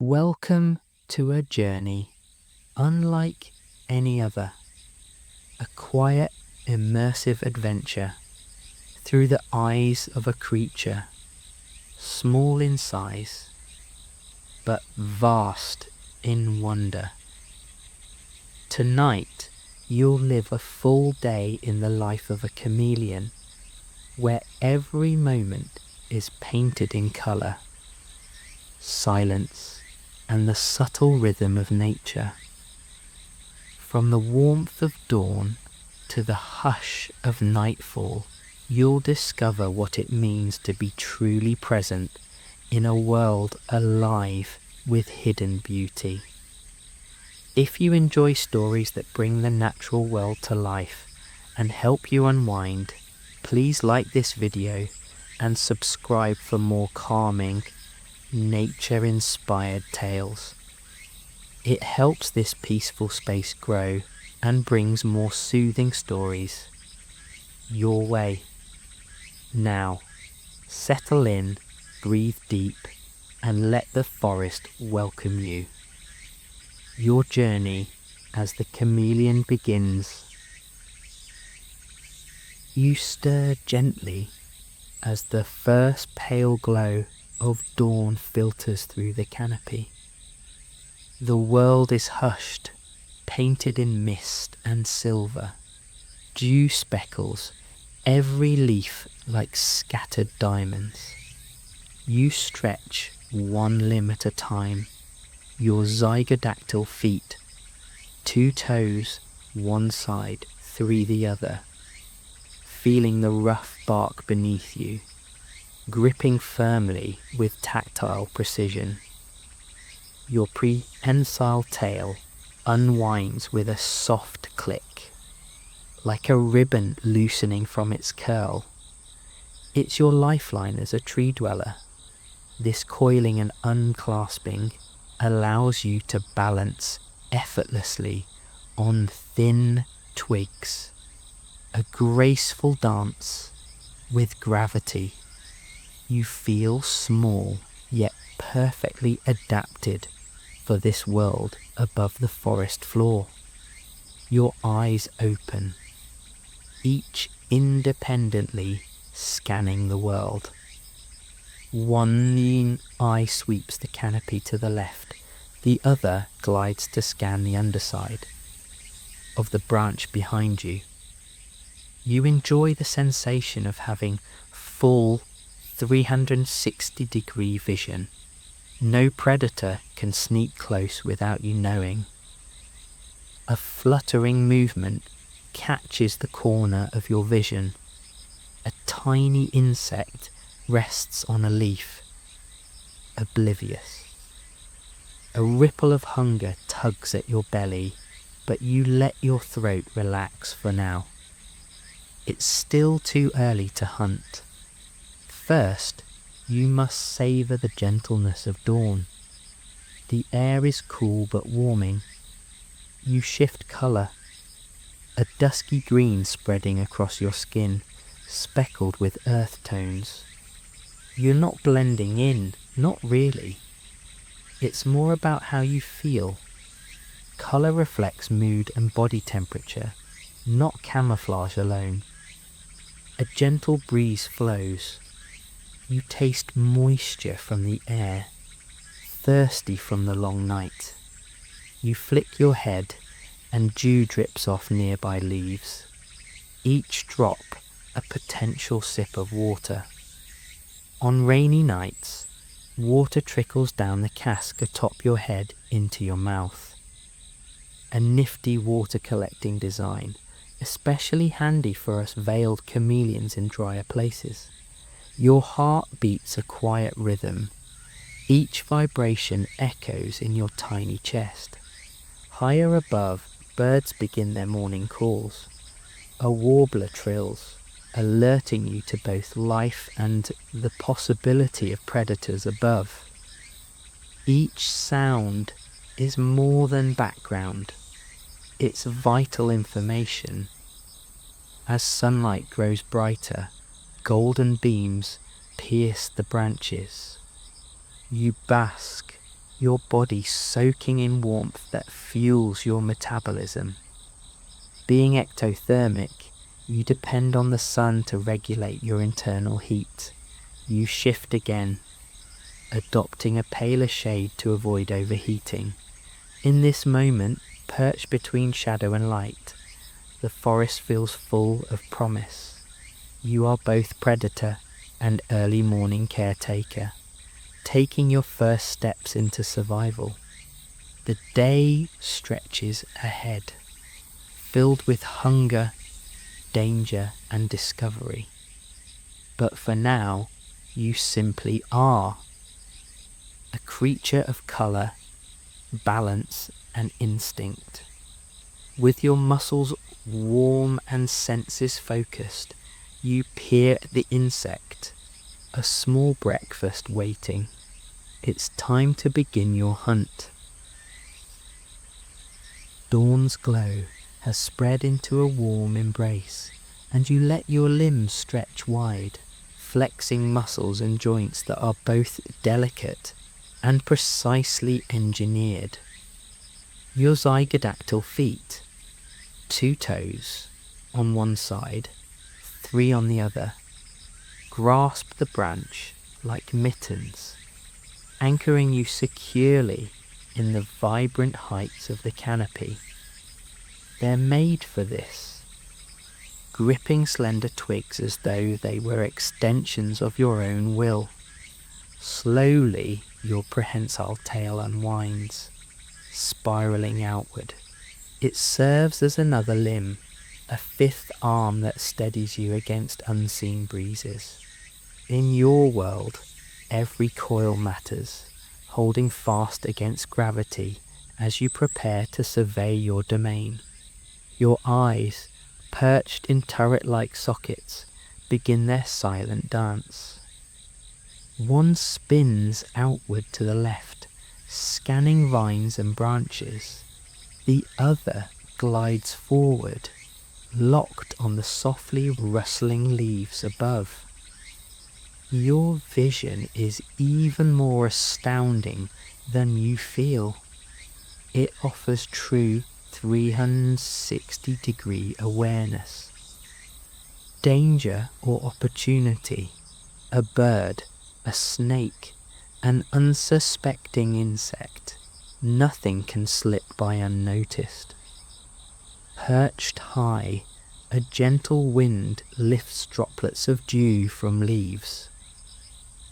Welcome to a journey unlike any other, a quiet, immersive adventure through the eyes of a creature, small in size, but vast in wonder. Tonight, you'll live a full day in the life of a chameleon, where every moment is painted in colour, silence, and the subtle rhythm of nature. From the warmth of dawn to the hush of nightfall, you'll discover what it means to be truly present in a world alive with hidden beauty. If you enjoy stories that bring the natural world to life and help you unwind, please like this video and subscribe for more calming, nature-inspired tales. It helps this peaceful space grow and brings more soothing stories your way. Now, settle in, breathe deep, and let the forest welcome you. Your journey as the chameleon begins. You stir gently as the first pale glow of dawn filters through the canopy. The world is hushed, painted in mist and silver. Dew speckles every leaf like scattered diamonds. You stretch one limb at a time, your zygodactyl feet, 2 toes one side, 3 the other, feeling the rough bark beneath you, gripping firmly with tactile precision. Your prehensile tail unwinds with a soft click, like a ribbon loosening from its curl. It's your lifeline as a tree dweller. This coiling and unclasping allows you to balance effortlessly on thin twigs, a graceful dance with gravity. You feel small, yet perfectly adapted for this world above the forest floor. Your eyes open, each independently scanning the world. One eye sweeps the canopy to the left, the other glides to scan the underside of the branch behind you. You enjoy the sensation of having full 360-degree vision. No predator can sneak close without you knowing. A fluttering movement catches the corner of your vision. A tiny insect rests on a leaf, oblivious. A ripple of hunger tugs at your belly, but you let your throat relax for now. It's still too early to hunt. First, you must savour the gentleness of dawn. The air is cool but warming. You shift colour, a dusky green spreading across your skin, speckled with earth tones. You're not blending in, not really. It's more about how you feel. Colour reflects mood and body temperature, not camouflage alone. A gentle breeze flows. You taste moisture from the air, thirsty from the long night. You flick your head and dew drips off nearby leaves, each drop a potential sip of water. On rainy nights, water trickles down the cask atop your head into your mouth. A nifty water collecting design, especially handy for us veiled chameleons in drier places. Your heart beats a quiet rhythm. Each vibration echoes in your tiny chest. Higher above, birds begin their morning calls. A warbler trills, alerting you to both life and the possibility of predators above. Each sound is more than background. It's vital information. As sunlight grows brighter, golden beams pierce the branches. You bask your body soaking in warmth that fuels your metabolism. Being ectothermic, you depend on the sun to regulate your internal heat. You shift again, adopting a paler shade to avoid overheating. In this moment, perched between shadow and light, the forest feels full of promise. You are both predator and early morning caretaker, taking your first steps into survival. The day stretches ahead, filled with hunger, danger, and discovery. But for now, you simply are. A creature of colour, balance, and instinct. With your muscles warm and senses focused, you peer at the insect, a small breakfast waiting. It's time to begin your hunt. Dawn's glow has spread into a warm embrace, and you let your limbs stretch wide, flexing muscles and joints that are both delicate and precisely engineered. Your zygodactyl feet, 2 toes on one side, 3 on the other, grasp the branch like mittens, anchoring you securely in the vibrant heights of the canopy. They're made for this, gripping slender twigs as though they were extensions of your own will. Slowly, your prehensile tail unwinds, spiraling outward. It serves as another limb, a 5th arm that steadies you against unseen breezes. In your world, every coil matters, holding fast against gravity as you prepare to survey your domain. Your eyes, perched in turret-like sockets, begin their silent dance. One spins outward to the left, scanning vines and branches. The other glides forward, locked on the softly rustling leaves above. Your vision is even more astounding than you feel. It offers true 360-degree awareness. Danger or opportunity, a bird, a snake, an unsuspecting insect, nothing can slip by unnoticed. Perched high, a gentle wind lifts droplets of dew from leaves.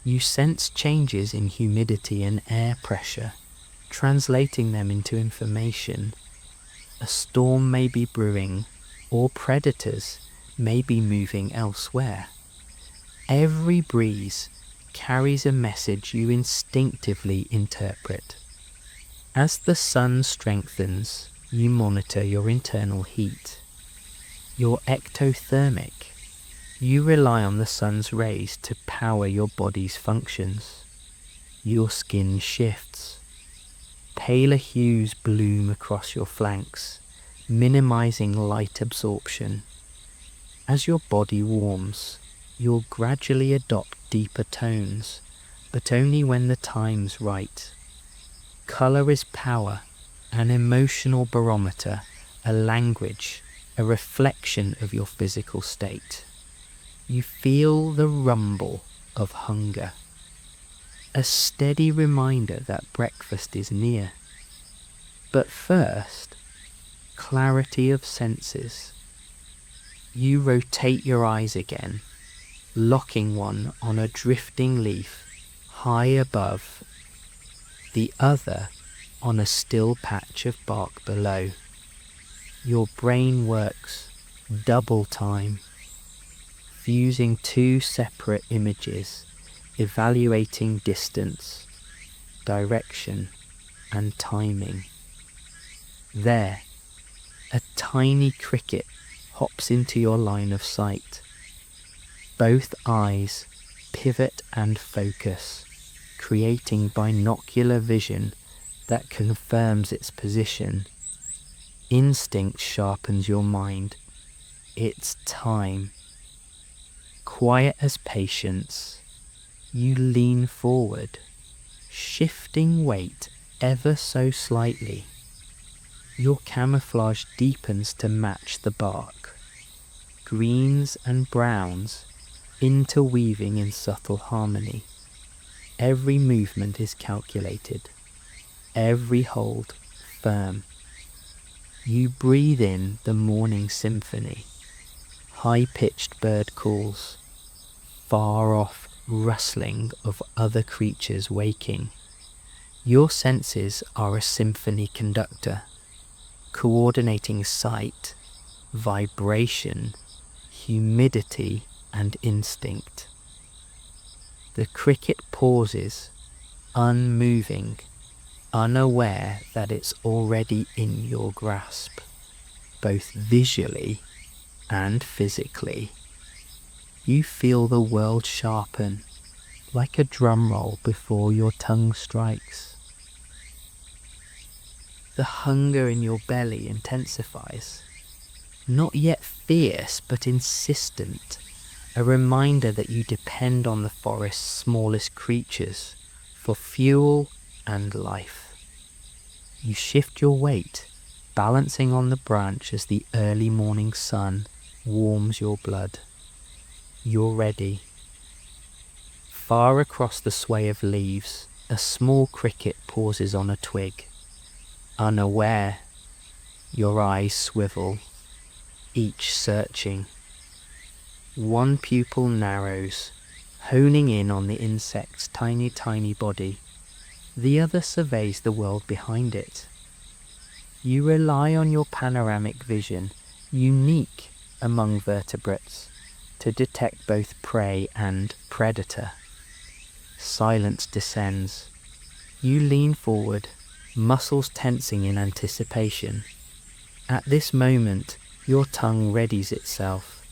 You sense changes in humidity and air pressure, translating them into information. A storm may be brewing, or predators may be moving elsewhere. Every breeze carries a message you instinctively interpret. As the sun strengthens, you monitor your internal heat. You're ectothermic. You rely on the sun's rays to power your body's functions. Your skin shifts. Paler hues bloom across your flanks, minimizing light absorption. As your body warms, you'll gradually adopt deeper tones, but only when the time's right. Color is power, an emotional barometer, a language, a reflection of your physical state. You feel the rumble of hunger, a steady reminder that breakfast is near. But first, clarity of senses. You rotate your eyes again, locking one on a drifting leaf high above, the other on a still patch of bark below. Your brain works double time, fusing 2 separate images, evaluating distance, direction, and timing. There, a tiny cricket hops into your line of sight. Both eyes pivot and focus, creating binocular vision that confirms its position. Instinct sharpens your mind. It's time. Quiet as patience, you lean forward, shifting weight ever so slightly, your camouflage deepens to match the bark, greens and browns interweaving in subtle harmony. Every movement is calculated, every hold firm. You breathe in the morning symphony, high-pitched bird calls, far-off rustling of other creatures waking. Your senses are a symphony conductor, coordinating sight, vibration, humidity, and instinct. The cricket pauses, unmoving, unaware that it's already in your grasp, both visually and physically. You feel the world sharpen, like a drum roll before your tongue strikes. The hunger in your belly intensifies, not yet fierce but insistent, a reminder that you depend on the forest's smallest creatures for fuel and life. You shift your weight, balancing on the branch as the early morning sun warms your blood. You're ready. Far across the sway of leaves, a small cricket pauses on a twig. Unaware, your eyes swivel, each searching. One pupil narrows, honing in on the insect's tiny body. The other surveys the world behind it. You rely on your panoramic vision, unique among vertebrates, to detect both prey and predator. Silence descends. You lean forward, muscles tensing in anticipation. At this moment, your tongue readies itself,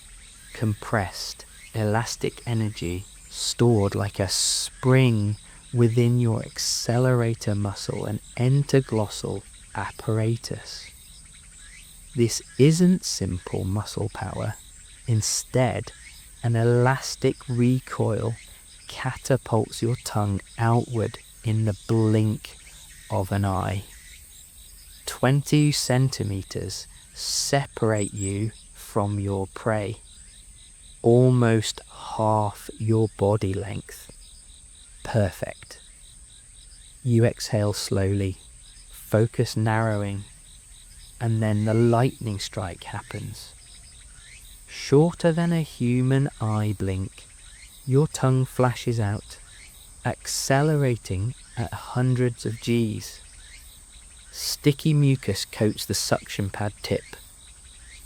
compressed, elastic energy stored like a spring within your accelerator muscle and interglossal apparatus. This isn't simple muscle power. Instead, an elastic recoil catapults your tongue outward in the blink of an eye. 20 centimeters separate you from your prey, almost half your body length. Perfect. You exhale slowly, focus narrowing, and then the lightning strike happens. Shorter than a human eye blink, your tongue flashes out, accelerating at hundreds of Gs. Sticky mucus coats the suction pad tip,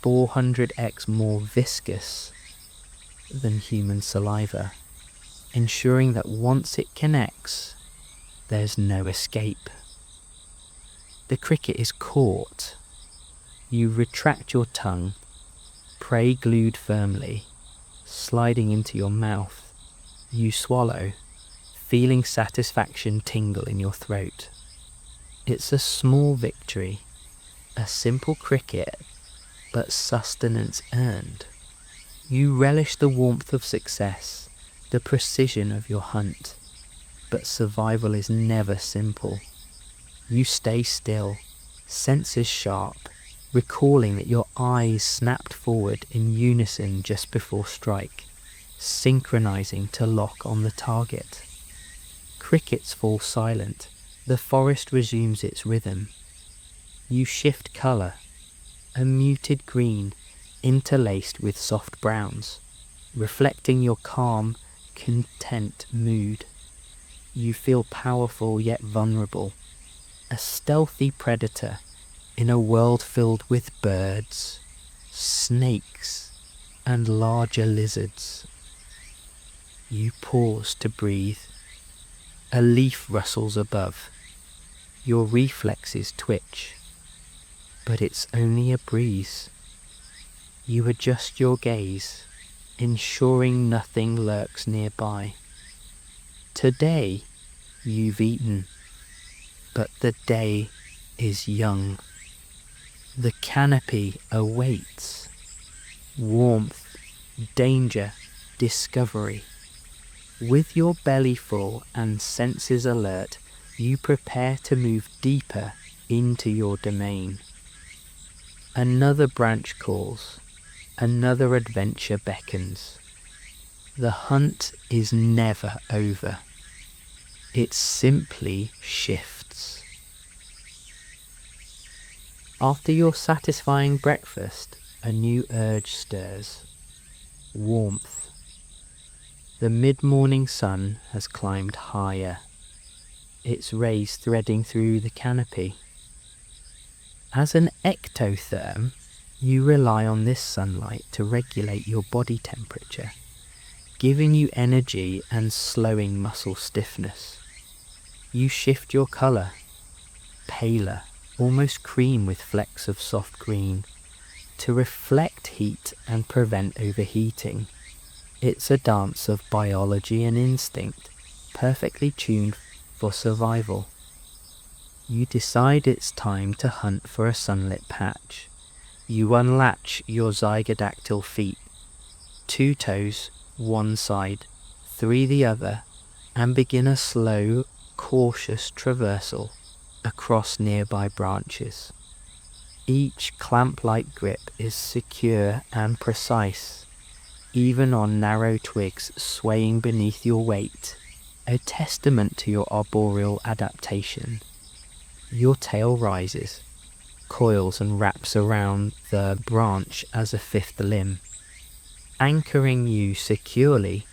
400x more viscous than human saliva, ensuring that once it connects, there's no escape. The cricket is caught. You retract your tongue, prey glued firmly, sliding into your mouth. You swallow, feeling satisfaction tingle in your throat. It's a small victory, a simple cricket, but sustenance earned. You relish the warmth of success, the precision of your hunt, but survival is never simple. You stay still, senses sharp, recalling that your eyes snapped forward in unison just before strike, synchronizing to lock on the target. Crickets fall silent. The forest resumes its rhythm. You shift colour, a muted green interlaced with soft browns, reflecting your calm, content mood. You feel powerful yet vulnerable, a stealthy predator in a world filled with birds, snakes, and larger lizards. You pause to breathe. A leaf rustles above. Your reflexes twitch, but it's only a breeze. You adjust your gaze, ensuring nothing lurks nearby. Today, you've eaten, but the day is young. The canopy awaits. Warmth, danger, discovery. With your belly full and senses alert, you prepare to move deeper into your domain. Another branch calls, another adventure beckons. The hunt is never over. It simply shifts. After your satisfying breakfast, a new urge stirs. Warmth. The mid-morning sun has climbed higher, its rays threading through the canopy. As an ectotherm, you rely on this sunlight to regulate your body temperature, giving you energy and slowing muscle stiffness. You shift your colour, paler, almost cream with flecks of soft green, to reflect heat and prevent overheating. It's a dance of biology and instinct, perfectly tuned for survival. You decide it's time to hunt for a sunlit patch. You unlatch your zygodactyl feet, 2 toes one side, 3 the other, and begin a slow, cautious traversal across nearby branches. Each clamp-like grip is secure and precise, even on narrow twigs swaying beneath your weight, a testament to your arboreal adaptation. Your tail rises, coils and wraps around the branch as a 5th limb, anchoring you securely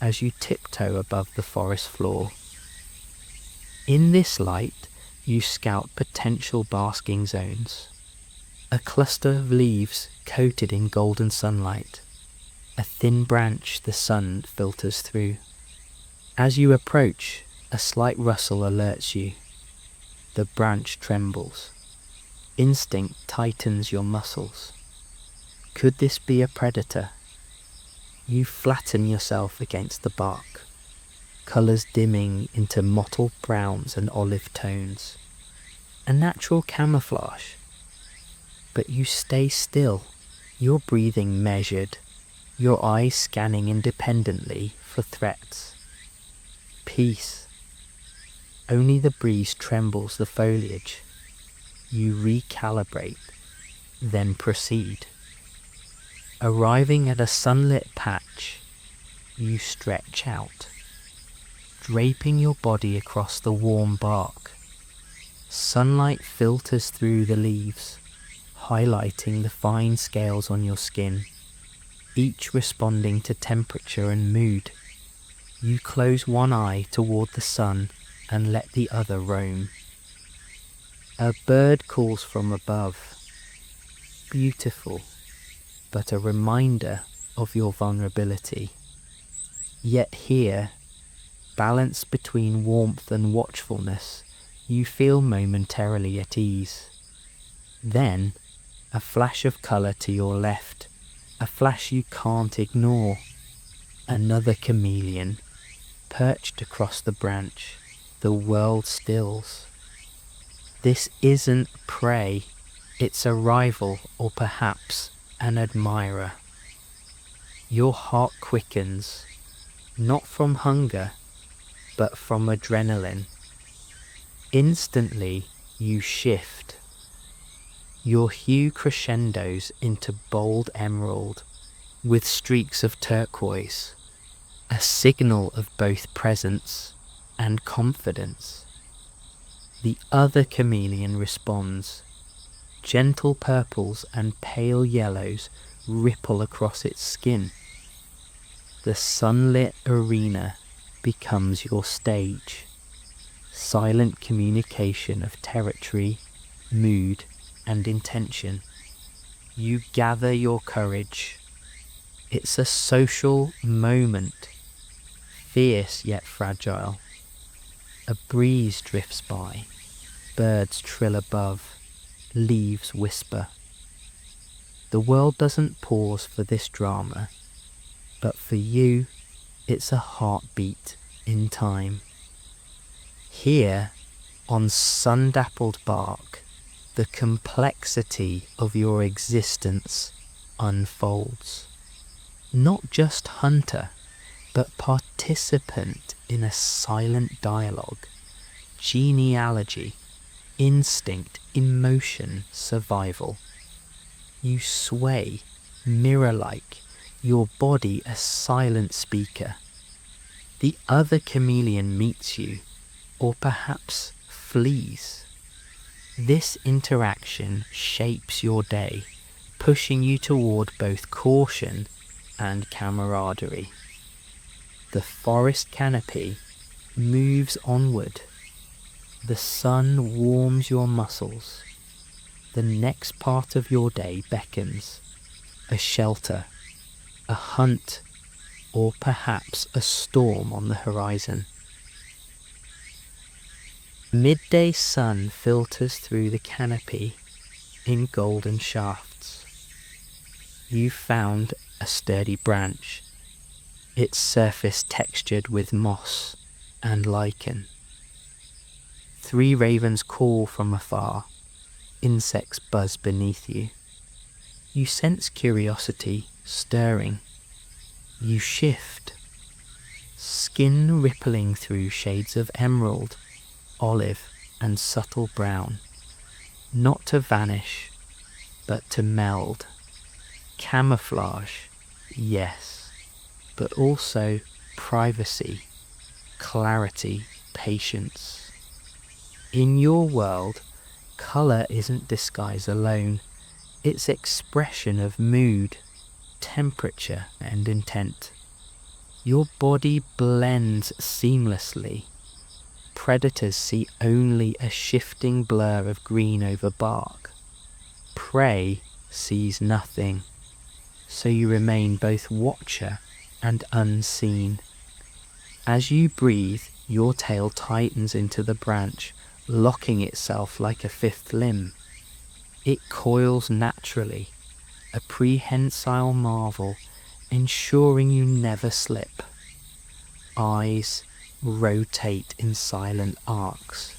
as you tiptoe above the forest floor. In this light, you scout potential basking zones. A cluster of leaves coated in golden sunlight, a thin branch the sun filters through. As you approach, a slight rustle alerts you. The branch trembles. Instinct tightens your muscles. Could this be a predator? You flatten yourself against the bark, colours dimming into mottled browns and olive tones. A natural camouflage. But you stay still, your breathing measured, your eyes scanning independently for threats. Peace. Only the breeze trembles the foliage. You recalibrate, then proceed. Arriving at a sunlit patch, you stretch out, draping your body across the warm bark. Sunlight filters through the leaves, highlighting the fine scales on your skin, each responding to temperature and mood. You close one eye toward the sun and let the other roam. A bird calls from above, beautiful, but a reminder of your vulnerability. Yet here, balanced between warmth and watchfulness, you feel momentarily at ease. Then, a flash of colour to your left, a flash you can't ignore. Another chameleon, perched across the branch. The world stills. This isn't prey, it's a rival or perhaps an admirer. Your heart quickens, not from hunger, but from adrenaline. Instantly you shift. Your hue crescendos into bold emerald with streaks of turquoise, a signal of both presence and confidence. The other chameleon responds. Gentle purples and pale yellows ripple across its skin. The sunlit arena becomes your stage. Silent communication of territory, mood, and intention. You gather your courage. It's a social moment, fierce yet fragile. A breeze drifts by, birds trill above, leaves whisper. The world doesn't pause for this drama, but for you, it's a heartbeat in time. Here, on sun-dappled bark, the complexity of your existence unfolds. Not just hunter, but participant in a silent dialogue, genealogy, instinct, emotion, survival. You sway, mirror-like, your body a silent speaker. The other chameleon meets you, or perhaps flees. This interaction shapes your day, pushing you toward both caution and camaraderie. The forest canopy moves onward. The sun warms your muscles. The next part of your day beckons. A shelter, a hunt, or perhaps a storm on the horizon. Midday sun filters through the canopy in golden shafts. You found a sturdy branch, its surface textured with moss and lichen. 3 ravens call from afar, insects buzz beneath you. You sense curiosity stirring. You shift, skin rippling through shades of emerald, olive and subtle brown, not to vanish, but to meld. Camouflage, yes, but also privacy, clarity, patience. In your world, colour isn't disguise alone, it's expression of mood, temperature and intent. Your body blends seamlessly. Predators see only a shifting blur of green over bark. Prey sees nothing, so you remain both watcher and unseen. As you breathe, your tail tightens into the branch, locking itself like a fifth limb. It coils naturally, a prehensile marvel, ensuring you never slip. Eyes rotate in silent arcs.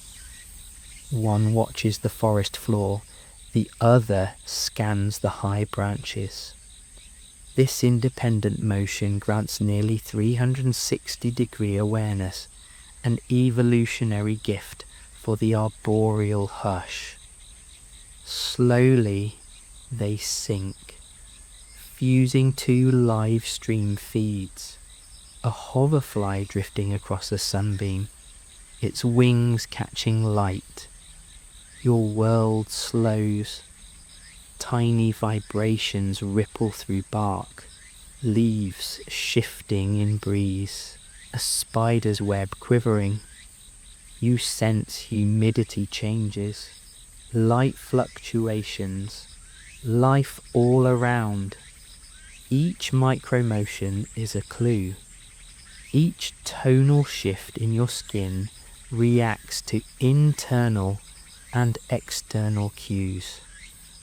One watches the forest floor, the other scans the high branches. This independent motion grants nearly 360-degree awareness, an evolutionary gift for the arboreal hush. Slowly they sink, fusing 2 live stream feeds. A hoverfly drifting across a sunbeam, its wings catching light. Your world slows. Tiny vibrations ripple through bark, leaves shifting in breeze, a spider's web quivering. You sense humidity changes, light fluctuations, life all around. Each micromotion is a clue. Each tonal shift in your skin reacts to internal and external cues,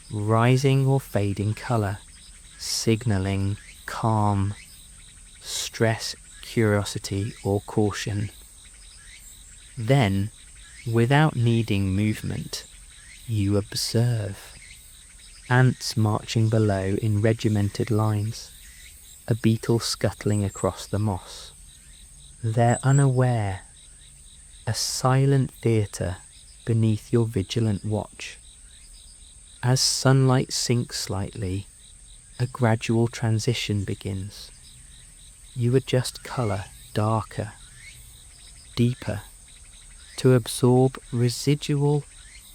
rising or fading colour, signalling calm, stress, curiosity or caution. Then, without needing movement, you observe. Ants marching below in regimented lines, a beetle scuttling across the moss. They're unaware, a silent theatre beneath your vigilant watch. As sunlight sinks slightly, a gradual transition begins. You adjust colour darker, deeper, to absorb residual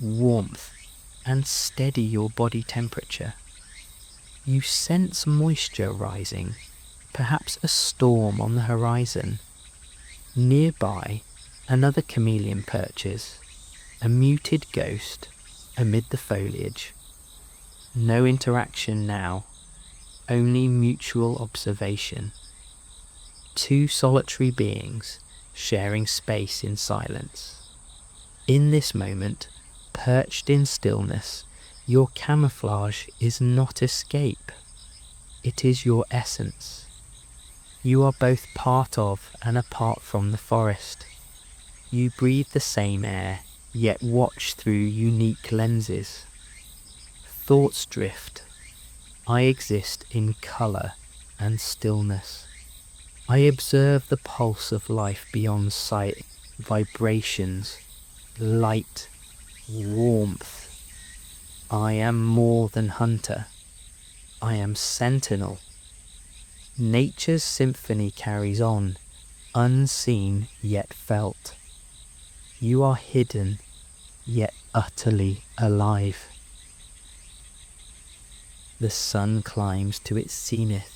warmth and steady your body temperature. You sense moisture rising, perhaps a storm on the horizon. Nearby, another chameleon perches, a muted ghost amid the foliage. No interaction now, only mutual observation. 2 solitary beings sharing space in silence. In this moment, perched in stillness, your camouflage is not escape. It is your essence. You are both part of and apart from the forest. You breathe the same air, yet watch through unique lenses. Thoughts drift. I exist in colour and stillness. I observe the pulse of life beyond sight, vibrations, light, warmth. I am more than hunter. I am sentinel. Nature's symphony carries on, unseen yet felt. You are hidden, yet utterly alive. The sun climbs to its zenith.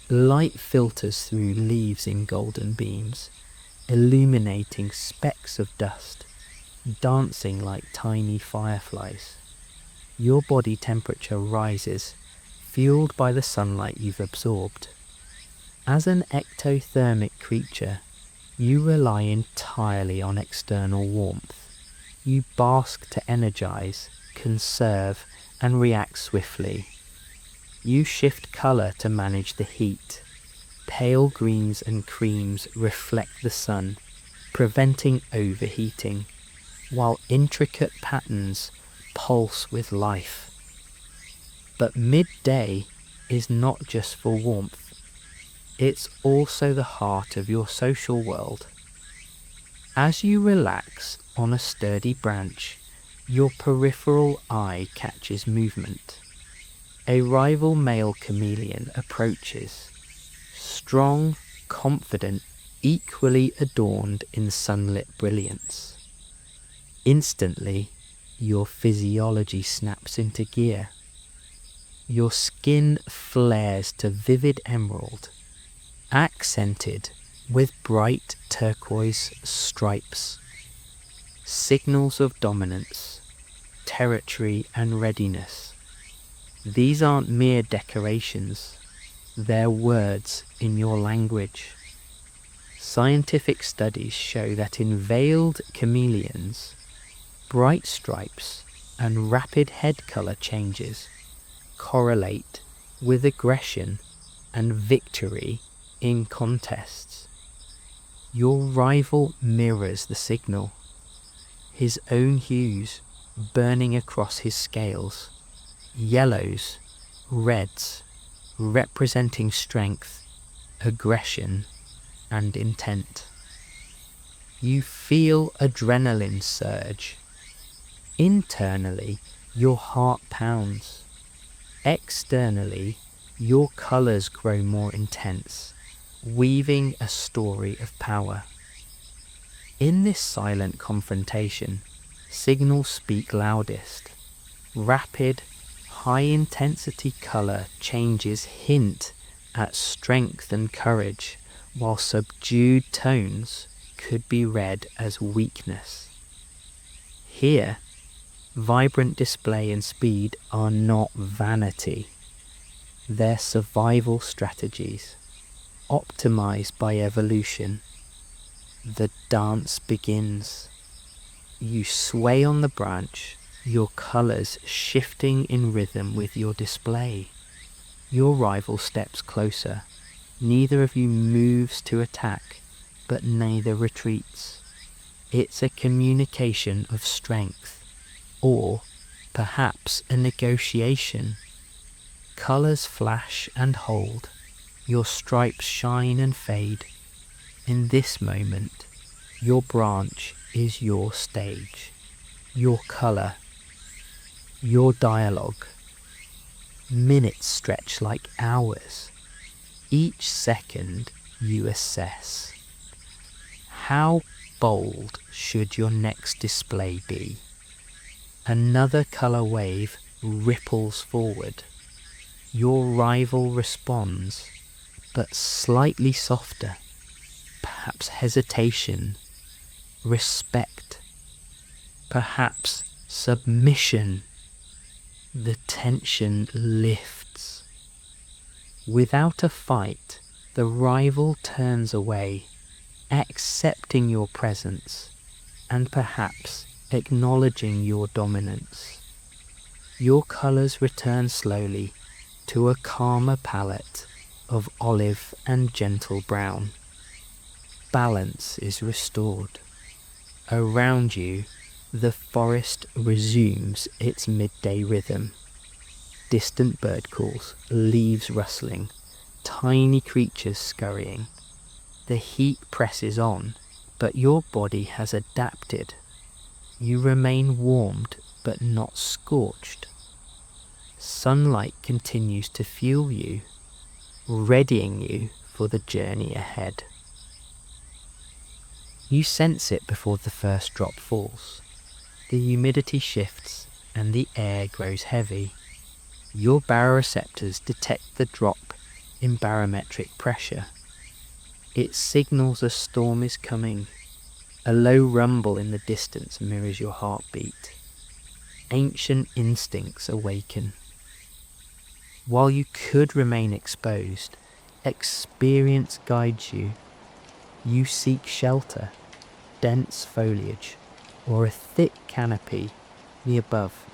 Light filters through leaves in golden beams, illuminating specks of dust, dancing like tiny fireflies. Your body temperature rises, fueled by the sunlight you've absorbed. As an ectothermic creature, you rely entirely on external warmth. You bask to energize, conserve, and react swiftly. You shift colour to manage the heat. Pale greens and creams reflect the sun, preventing overheating, while intricate patterns pulse with life. But midday is not just for warmth. It's also the heart of your social world. As you relax on a sturdy branch, your peripheral eye catches movement. A rival male chameleon approaches, strong, confident, equally adorned in sunlit brilliance. Instantly, your physiology snaps into gear. Your skin flares to vivid emerald, accented with bright turquoise stripes, signals of dominance, territory and readiness. These aren't mere decorations, they're words in your language. Scientific studies show that in veiled chameleons, bright stripes and rapid head colour changes correlate with aggression and victory in contests. Your rival mirrors the signal, his own hues burning across his scales, yellows, reds, representing strength, aggression, and intent. You feel adrenaline surge. Internally, your heart pounds. Externally, your colours grow more intense, weaving a story of power. In this silent confrontation, signals speak loudest. Rapid, high-intensity colour changes hint at strength and courage, while subdued tones could be read as weakness. Here, vibrant display and speed are not vanity. They're survival strategies, optimized by evolution. The dance begins. You sway on the branch, your colours shifting in rhythm with your display. Your rival steps closer. Neither of you moves to attack, but neither retreats. It's a communication of strength, or perhaps a negotiation. Colours flash and hold. Your stripes shine and fade. In this moment, your branch is your stage, your colour, your dialogue. Minutes stretch like hours. Each second you assess. How bold should your next display be? Another colour wave ripples forward. Your rival responds, but slightly softer. Perhaps hesitation, respect, perhaps submission. The tension lifts. Without a fight, the rival turns away, accepting your presence and perhaps acknowledging your dominance. Your colours return slowly to a calmer palette of olive and gentle brown. Balance is restored. Around you, the forest resumes its midday rhythm. Distant bird calls, leaves rustling, tiny creatures scurrying. The heat presses on, but your body has adapted. You remain warmed but not scorched. Sunlight continues to fuel you, readying you for the journey ahead. You sense it before the first drop falls. The humidity shifts and the air grows heavy. Your baroreceptors detect the drop in barometric pressure. It signals a storm is coming. A low rumble in the distance mirrors your heartbeat. Ancient instincts awaken. While you could remain exposed, experience guides you. You seek shelter, dense foliage, or a thick canopy the above.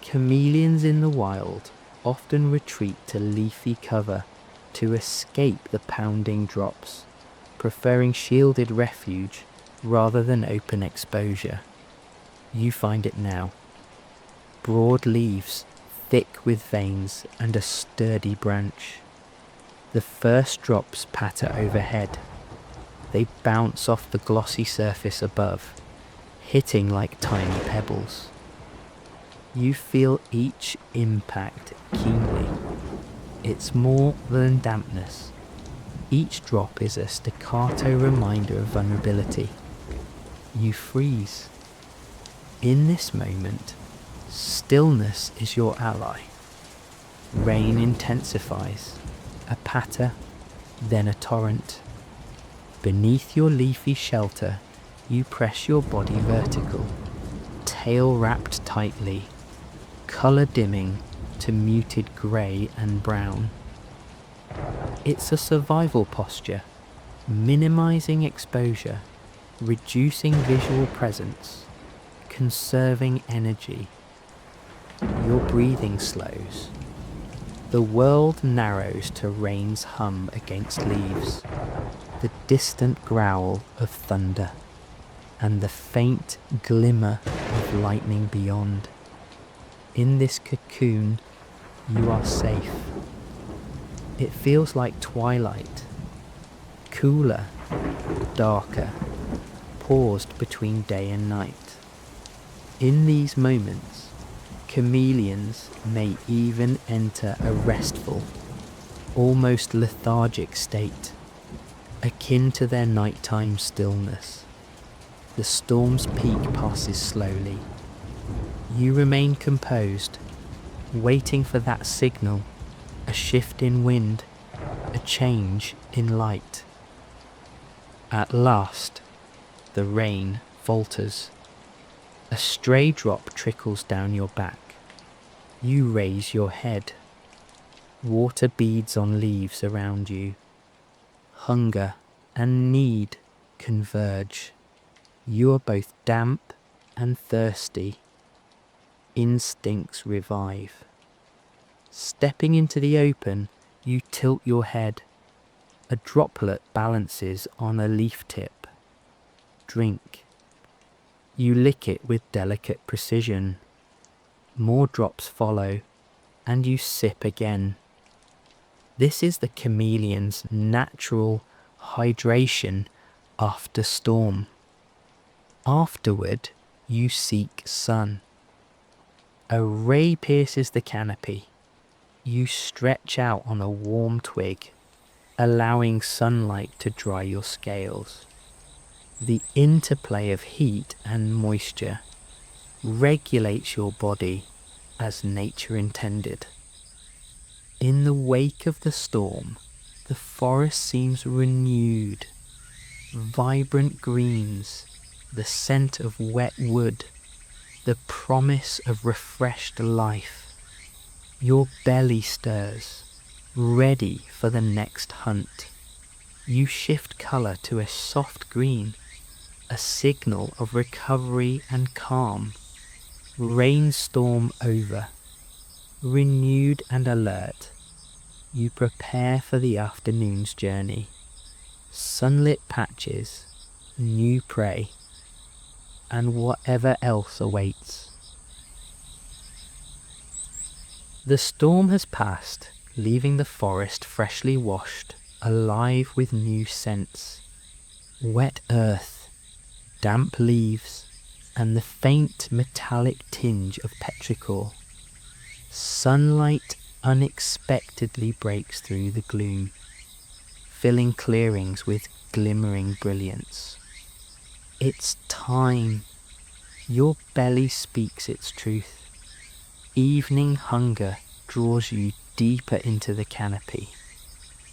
Chameleons in the wild often retreat to leafy cover to escape the pounding drops, preferring shielded refuge rather than open exposure. You find it now. Broad leaves, thick with veins and a sturdy branch. The first drops patter overhead. They bounce off the glossy surface above, hitting like tiny pebbles. You feel each impact keenly. It's more than dampness. Each drop is a staccato reminder of vulnerability. You freeze. In this moment, stillness is your ally. Rain intensifies, a patter, then a torrent. Beneath your leafy shelter, you press your body vertical, tail wrapped tightly, colour dimming to muted grey and brown. It's a survival posture, minimising exposure, reducing visual presence, conserving energy. Your breathing slows. The world narrows to rain's hum against leaves, the distant growl of thunder, and the faint glimmer of lightning beyond. In this cocoon, you are safe. It feels like twilight, cooler, darker, paused between day and night. In these moments, chameleons may even enter a restful, almost lethargic state, akin to their nighttime stillness. The storm's peak passes slowly. You remain composed, waiting for that signal, a shift in wind, a change in light. At last, the rain falters. A stray drop trickles down your back. You raise your head. Water beads on leaves around you. Hunger and need converge. You are both damp and thirsty. Instincts revive. Stepping into the open, you tilt your head. A droplet balances on a leaf tip. Drink. You lick it with delicate precision. More drops follow, and you sip again. This is the chameleon's natural hydration after storm. Afterward, you seek sun. A ray pierces the canopy. You stretch out on a warm twig, allowing sunlight to dry your scales. The interplay of heat and moisture regulates your body as nature intended. In the wake of the storm, the forest seems renewed. Vibrant greens, the scent of wet wood, the promise of refreshed life. Your belly stirs, ready for the next hunt. You shift colour to a soft green, a signal of recovery and calm. Rainstorm over. Renewed and alert, you prepare for the afternoon's journey. Sunlit patches, new prey, and whatever else awaits. The storm has passed, leaving the forest freshly washed, alive with new scents. Wet earth, damp leaves, and the faint metallic tinge of petrichor. Sunlight unexpectedly breaks through the gloom, filling clearings with glimmering brilliance. It's time. Your belly speaks its truth. Evening hunger draws you deeper into the canopy.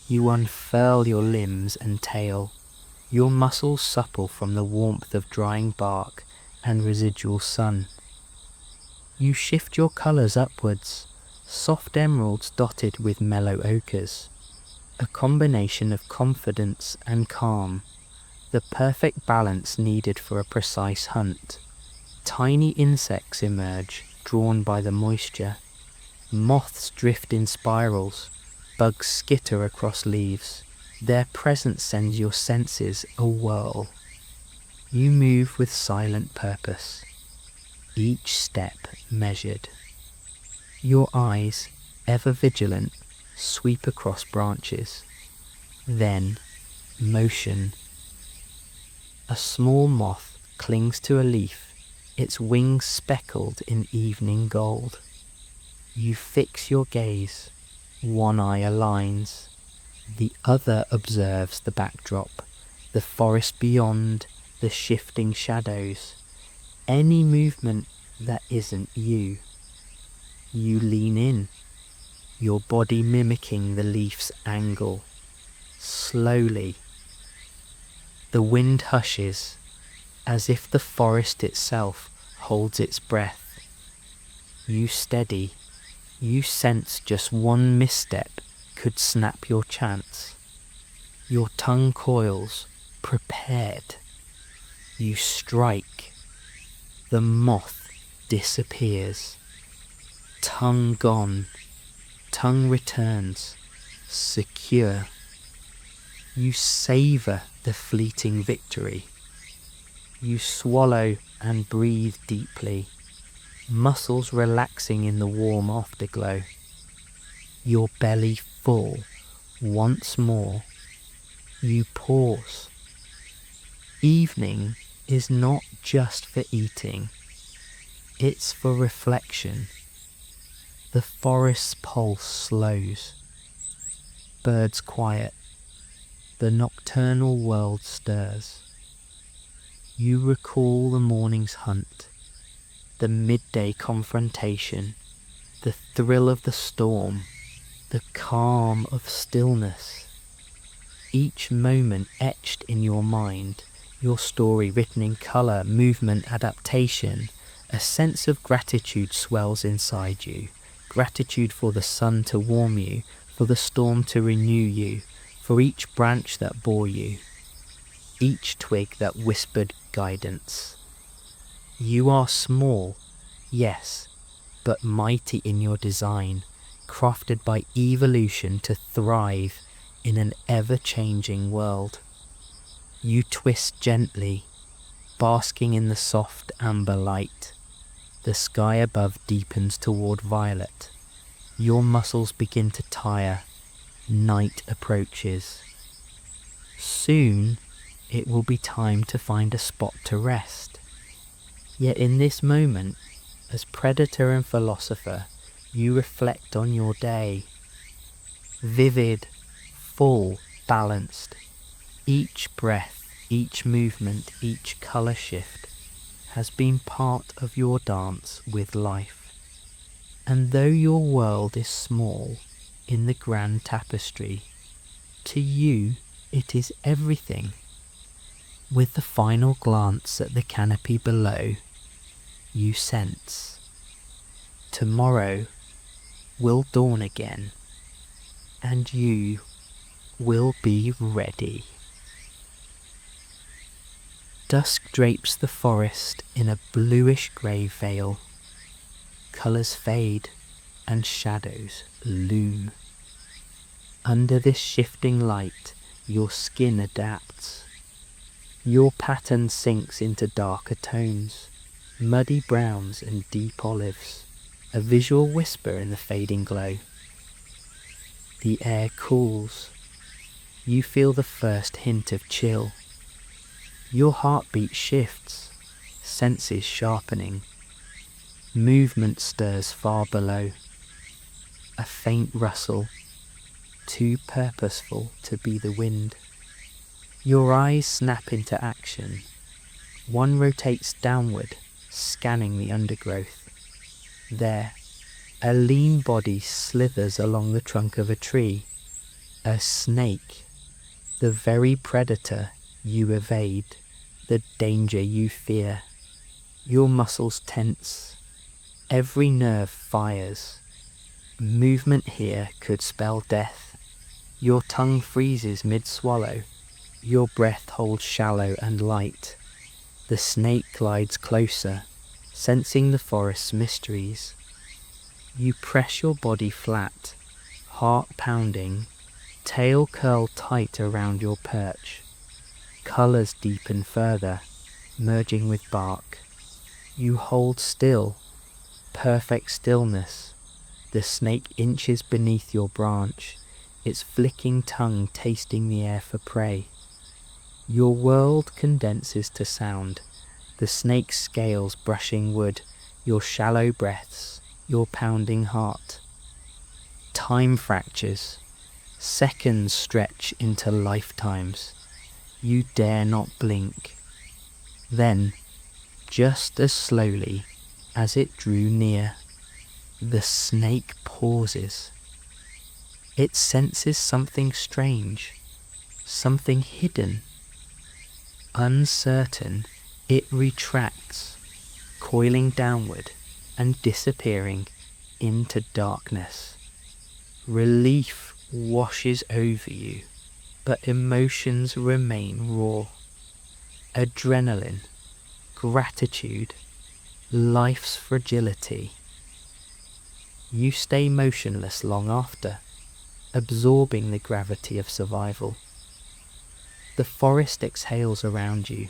You unfurl your limbs and tail, your muscles supple from the warmth of drying bark and residual sun. You shift your colours upwards, soft emeralds dotted with mellow ochres, a combination of confidence and calm, the perfect balance needed for a precise hunt. Tiny insects emerge, drawn by the moisture. Moths drift in spirals, bugs skitter across leaves. Their presence sends your senses a-whirl. You move with silent purpose, each step measured. Your eyes, ever vigilant, sweep across branches. Then, motion. A small moth clings to a leaf, its wings speckled in evening gold. You fix your gaze, one eye aligns, the other observes the backdrop, the forest beyond, the shifting shadows, any movement that isn't you. You lean in, your body mimicking the leaf's angle. Slowly, the wind hushes, as if the forest itself holds its breath. You steady, you sense just one misstep could snap your chance. Your tongue coils, prepared. You strike. The moth disappears. Tongue gone. Tongue returns, secure. You savour the fleeting victory. You swallow and breathe deeply, muscles relaxing in the warm afterglow. Your belly full once more. You pause. Evening is not just for eating, it's for reflection. The forest's pulse slows. Birds quiet. The nocturnal world stirs. You recall the morning's hunt, the midday confrontation, the thrill of the storm, the calm of stillness. Each moment etched in your mind, your story written in colour, movement, adaptation. A sense of gratitude swells inside you. Gratitude for the sun to warm you, for the storm to renew you, for each branch that bore you, each twig that whispered guidance. You are small, yes, but mighty in your design, crafted by evolution to thrive in an ever-changing world. You twist gently, basking in the soft amber light. The sky above deepens toward violet. Your muscles begin to tire. Night approaches. Soon it will be time to find a spot to rest. Yet in this moment, as predator and philosopher, you reflect on your day. Vivid, full, balanced. Each breath, each movement, each colour shift has been part of your dance with life. And though your world is small in the grand tapestry, to you it is everything. With the final glance at the canopy below, you sense tomorrow will dawn again, and you will be ready. Dusk drapes the forest in a bluish-grey veil. Colours fade and shadows loom. Under this shifting light, your skin adapts. Your pattern sinks into darker tones, muddy browns and deep olives, a visual whisper in the fading glow. The air cools. You feel the first hint of chill. Your heartbeat shifts. senses sharpening. Movement stirs far below. A faint rustle, too purposeful to be the wind. Your eyes snap into action. One rotates downward, scanning the undergrowth. There, a lean body slithers along the trunk of a tree. A snake, the very predator you evade, the danger you fear. Your muscles tense. Every nerve fires. Movement here could spell death. Your tongue freezes mid-swallow. Your breath holds shallow and light. The snake glides closer, sensing the forest's mysteries. You press your body flat, heart pounding, tail curled tight around your perch. Colours deepen further, merging with bark. You hold still, perfect stillness. The snake inches beneath your branch, its flicking tongue tasting the air for prey. Your world condenses to sound, the snake's scales brushing wood, your shallow breaths, your pounding heart. Time fractures, seconds stretch into lifetimes. You dare not blink. Then, just as slowly as it drew near, the snake pauses. It senses something strange, something hidden. Uncertain, it retracts, coiling downward and disappearing into darkness. Relief washes over you, but emotions remain raw. Adrenaline, gratitude, life's fragility. You stay motionless long after, absorbing the gravity of survival. The forest exhales around you.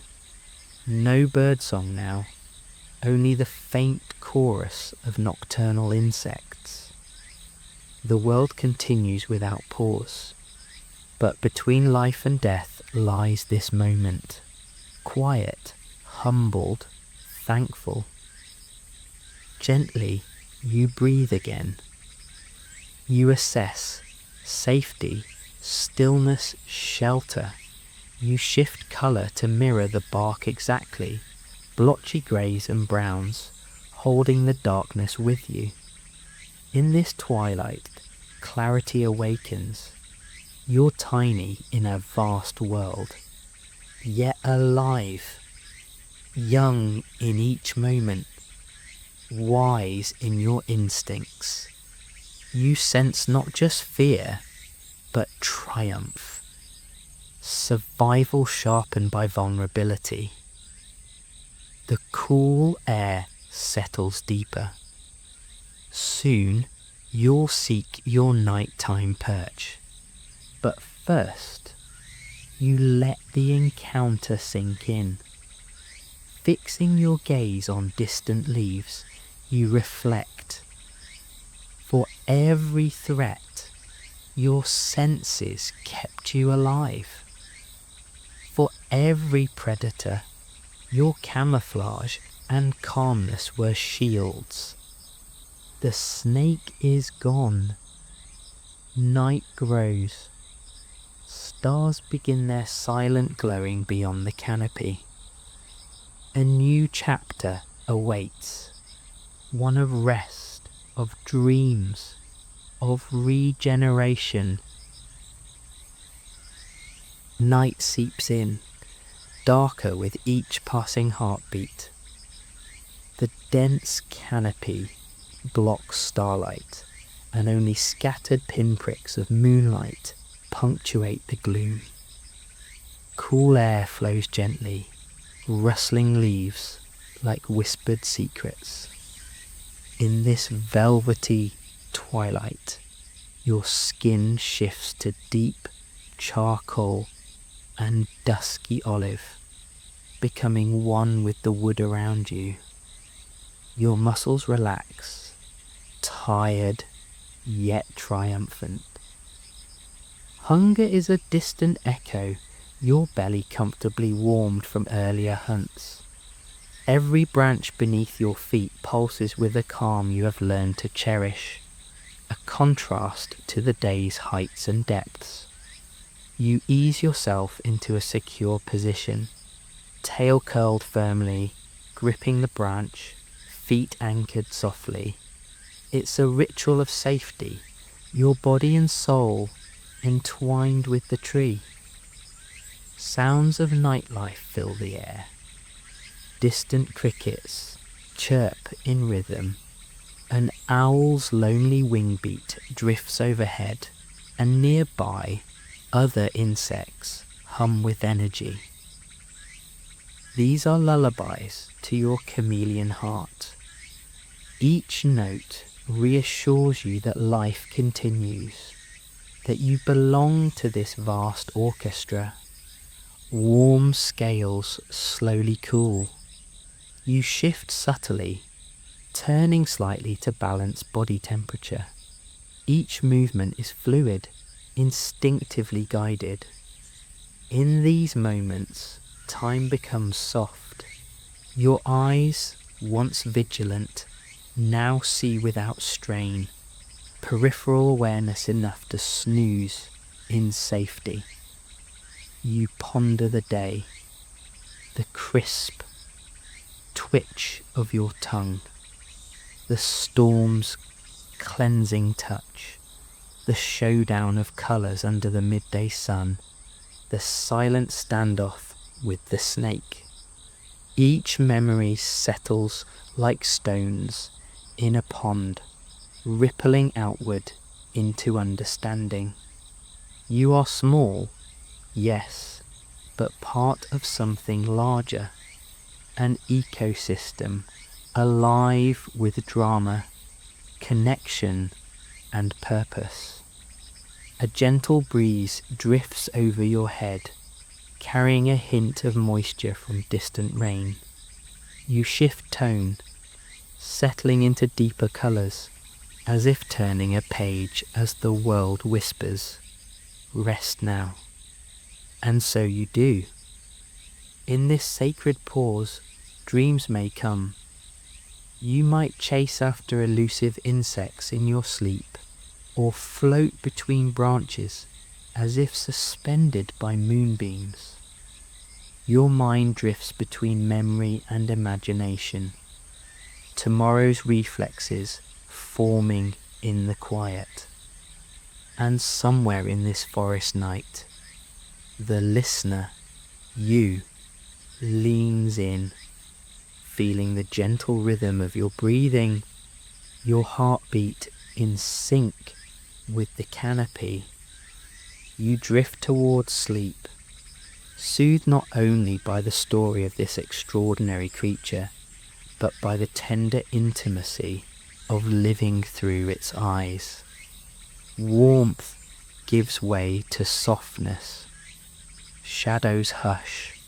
No birdsong now, only the faint chorus of nocturnal insects. The world continues without pause, but between life and death lies this moment. Quiet, humbled, thankful. Gently, you breathe again. You assess safety, stillness, shelter. You shift colour to mirror the bark exactly, blotchy greys and browns, holding the darkness with you. In this twilight, clarity awakens. You're tiny in a vast world, yet alive, young in each moment, wise in your instincts. You sense not just fear, but triumph. Survival sharpened by vulnerability. The cool air settles deeper. Soon you'll seek your nighttime perch. But first, you let the encounter sink in. Fixing your gaze on distant leaves, you reflect. For every threat, your senses kept you alive. For every predator, your camouflage and calmness were shields. The snake is gone. Night grows. Stars begin their silent glowing beyond the canopy. A new chapter awaits. One of rest, of dreams, of regeneration. Night seeps in, darker with each passing heartbeat. The dense canopy blocks starlight, and only scattered pinpricks of moonlight punctuate the gloom. Cool air flows gently, rustling leaves like whispered secrets. In this velvety twilight, your skin shifts to deep charcoal and dusky olive, becoming one with the wood around you. Your muscles relax, tired yet triumphant. Hunger is a distant echo, your belly comfortably warmed from earlier hunts. Every branch beneath your feet pulses with a calm you have learned to cherish, a contrast to the day's heights and depths. You ease yourself into a secure position, tail curled firmly, gripping the branch, feet anchored softly. It's a ritual of safety, your body and soul entwined with the tree. Sounds of nightlife fill the air. Distant crickets chirp in rhythm. An owl's lonely wing beat drifts overhead, and nearby other insects hum with energy. These are lullabies to your chameleon heart. Each note reassures you that life continues, that you belong to this vast orchestra. Warm scales slowly cool. You shift subtly, turning slightly to balance body temperature. Each movement is fluid, instinctively guided. In these moments, time becomes soft. Your eyes, once vigilant, now see without strain, peripheral awareness enough to snooze in safety. You ponder the day, the crisp twitch of your tongue, the storm's cleansing touch, the showdown of colours under the midday sun, the silent standoff with the snake. Each memory settles like stones in a pond, rippling outward into understanding. You are small, yes, but part of something larger, an ecosystem alive with drama, connection and purpose. A gentle breeze drifts over your head, carrying a hint of moisture from distant rain. You shift tone, settling into deeper colours, as if turning a page as the world whispers, "Rest now." And so you do. In this sacred pause, dreams may come. You might chase after elusive insects in your sleep, or float between branches as if suspended by moonbeams. Your mind drifts between memory and imagination, tomorrow's reflexes forming in the quiet. And somewhere in this forest night, the listener, you, leans in, feeling the gentle rhythm of your breathing, your heartbeat in sync with the canopy. You drift towards sleep, soothed not only by the story of this extraordinary creature, but by the tender intimacy of living through its eyes. Warmth gives way to softness. Shadows hush,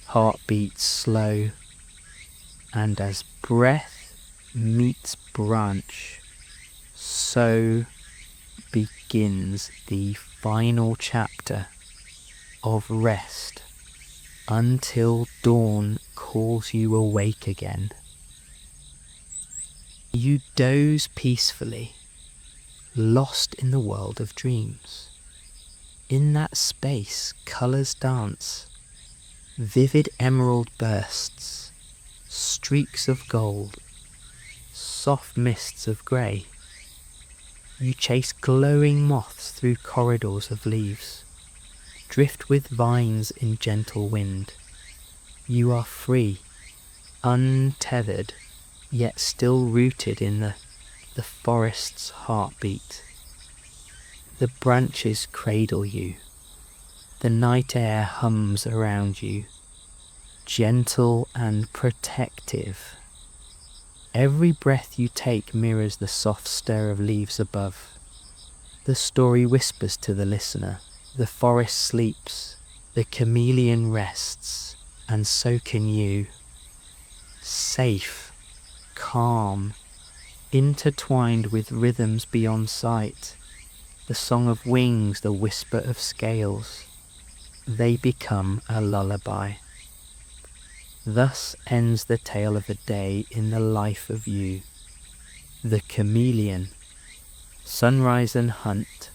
heartbeats slow, and as breath meets branch, so begins the final chapter of rest until dawn calls you awake again. You doze peacefully, lost in the world of dreams. In that space, colours dance, vivid emerald bursts, streaks of gold, soft mists of grey. You chase glowing moths through corridors of leaves, drift with vines in gentle wind. You are free, untethered, yet still rooted in the forest's heartbeat. The branches cradle you, the night air hums around you, gentle and protective. Every breath you take mirrors the soft stir of leaves above. The story whispers to the listener. The forest sleeps, the chameleon rests, and so can you. Safe, calm, intertwined with rhythms beyond sight, the song of wings, the whisper of scales, they become a lullaby. Thus ends the tale of a day in the life of you, the chameleon. Sunrise and hunt,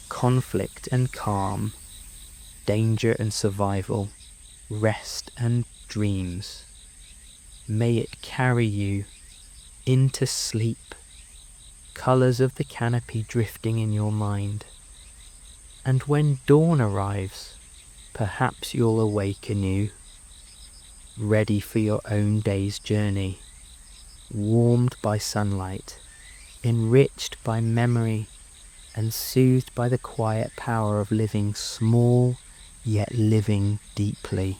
conflict and calm, danger and survival, rest and dreams. May it carry you into sleep, colours of the canopy drifting in your mind. And when dawn arrives, perhaps you'll awake anew, ready for your own day's journey, warmed by sunlight, enriched by memory, and soothed by the quiet power of living small, yet living deeply.